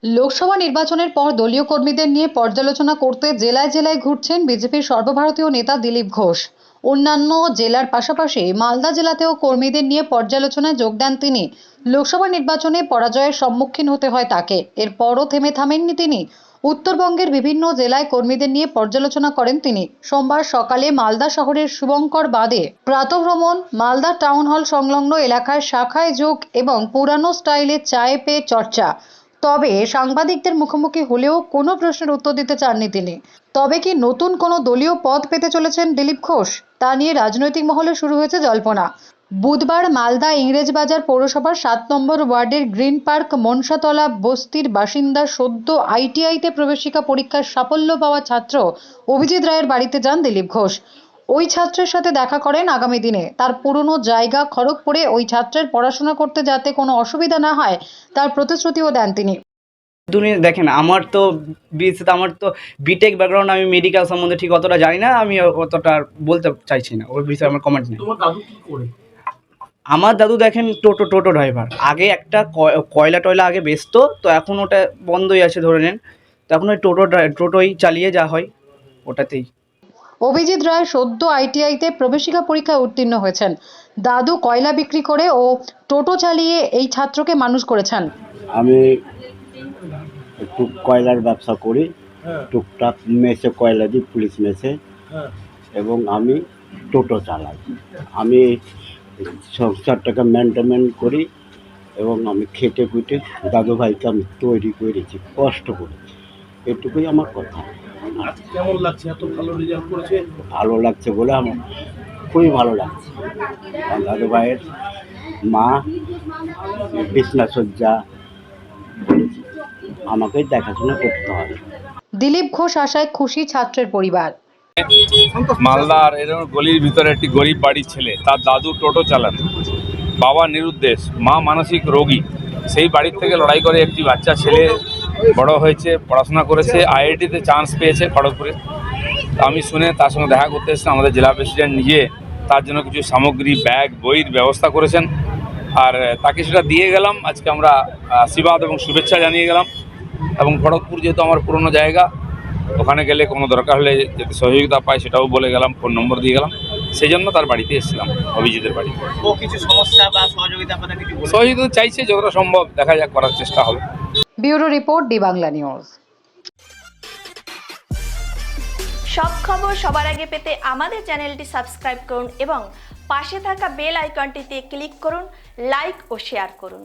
লোকসভা নির্বাচনের পর দলীয় কর্মীদের নিয়ে পর্যালোচনা করতে জেলায় জেলায় ঘুরছেন বিজেপির সর্বভারতীয় নেতা দিলীপ ঘোষ। অন্যান্য জেলার পাশাপাশি মালদা জেলাতেও কর্মীদের নিয়ে পর্যালোচনায় যোগ দেন তিনি। লোকসভা নির্বাচনে পরাজয়ের সম্মুখীন হতে হয় তাকে। এরপরও থামেননি তিনি। উত্তরবঙ্গের বিভিন্ন জেলায় কর্মীদের নিয়ে পর্যালোচনা করেন তিনি। সোমবার সকালে মালদা শহরের শুভঙ্কর বাদে প্রাতঃভ্রমণ, মালদা টাউন হল সংলগ্ন এলাকায় শাখায় যোগ এবং পুরানো স্টাইলে চায়ে পেয়ে চর্চা। তবে সাংবাদিকদের মুখোমুখি হলেও কোনো প্রশ্নের উত্তর দিতে চাননি তিনি। তবে কি নতুন কোনো দলীয় পদ পেতে চলেছেন দিলীপ ঘোষ, তা নিয়ে রাজনৈতিক মহলে শুরু হয়েছে জল্পনা। বুধবার মালদা ইংরেজবাজার পৌরসভার 7 নম্বর ওয়ার্ডের গ্রিন পার্ক মনসাতলা বস্তির বাসিন্দা সদ্য আইটিআইতে প্রবেশিকা পরীক্ষার সাফল্য পাওয়া ছাত্র অভিজিৎ রায়ের বাড়িতে যান দিলীপ ঘোষ। ওই ছাত্রের সাথে দেখা করেন আগামী দিনে তার পুরনো জায়গা খড়গপুরে ওই ছাত্রের পড়াশোনা করতে যাতে কোনো অসুবিধা না হয় তার প্রতিশ্রুতিও দেন তিনি। দেখেন, আমার তো বিটেক ব্যাকগ্রাউন্ড, আমি মেডিকেল সম্বন্ধে ঠিক অতটা জানি না, আমি অতটা বলতে চাইছি না, ওর বিষয়ে আমার কমেন্ট নেই। তোমার দাদু কি করে? আমার দাদু দেখেন টোটো ড্রাইভার। আগে একটা কয়লা আগে বেচতো, তো এখন ওটা বন্ধই আছে ধরে নেন। তো এখন ওই টোটোই চালিয়ে যা হয় ওটাতেই। অভিজিৎ রায় সদ্য আইটিআইতে প্রবেশিকা পরীক্ষায় উত্তীর্ণ হয়েছেন। দাদু কয়লা বিক্রি করে ও টোটো চালিয়ে এই ছাত্রকে মানুষ করেছেন। আমি একটু কয়লার ব্যবসা করি, টুকটাক মেসে কয়লা দিই, পুলিশ মেসে, এবং আমি টোটো চালাই। আমি সংসারটাকে মেনটেন করি এবং আমি খেটে খুঁটে দাদু ভাইকে আমি তৈরি করেছি, কষ্ট করেছি, এটুকুই আমার কথা। কেমন লাগছে? এত ভালো রেজাল্ট করেছে। ভালো লাগছে বলে আমার খুবই ভালো লাগছে। আমার দাদু ভাইয়ের মা বিছনাসজ্জা বলেছে, আমাকে দেখাশোনা করতে হবে। দিলীপ ঘোষ আশায় খুশি ছাত্রের পরিবার। মালদার এরকম গলির ভিতরে একটি গরিব বাড়ির ছেলে, তার দাদু টোটো চালান, বাবা নিরুদ্দেশ, মা মানসিক রোগী। সেই বাড়ির থেকে লড়াই করে একটি বাচ্চা ছেলে বড় হয়েছে, পড়াশোনা করেছে, আইআইটিতে চান্স পেয়েছে খড়গপুরে। আমি শুনে তার সঙ্গে দেখা করতে এসেছিলাম। আমাদের জেলা প্রেসিডেন্ট নিজে তার জন্য কিছু সামগ্রী, ব্যাগ, বইয়ের ব্যবস্থা করেছেন, আর তাকে সেটা দিয়ে গেলাম। আজকে আমরা আশীর্বাদ এবং শুভেচ্ছা জানিয়ে গেলাম। এবং খড়গপুর যেহেতু আমার পুরনো জায়গা, ওখানে গেলে কোনো দরকার হলে যদি সহযোগিতা পাই সেটাও বলে গেলাম, ফোন নম্বর দিয়ে গেলাম। সেই জন্য তার বাড়িতে এসেছিলাম, অভিজিতের বাড়ি। ও কিছু সমস্যা বা সহযোগিতা চাইছে, যতটা সম্ভব দেখা যাক, করার চেষ্টা হবে। Bureau report, D Bangla news. সব খবর সবার আগে পেতে আমাদের চ্যানেলটি সাবস্ক্রাইব করুন এবং পাশে থাকা বেল আইকনটিতে ক্লিক করুন, লাইক ও শেয়ার করুন।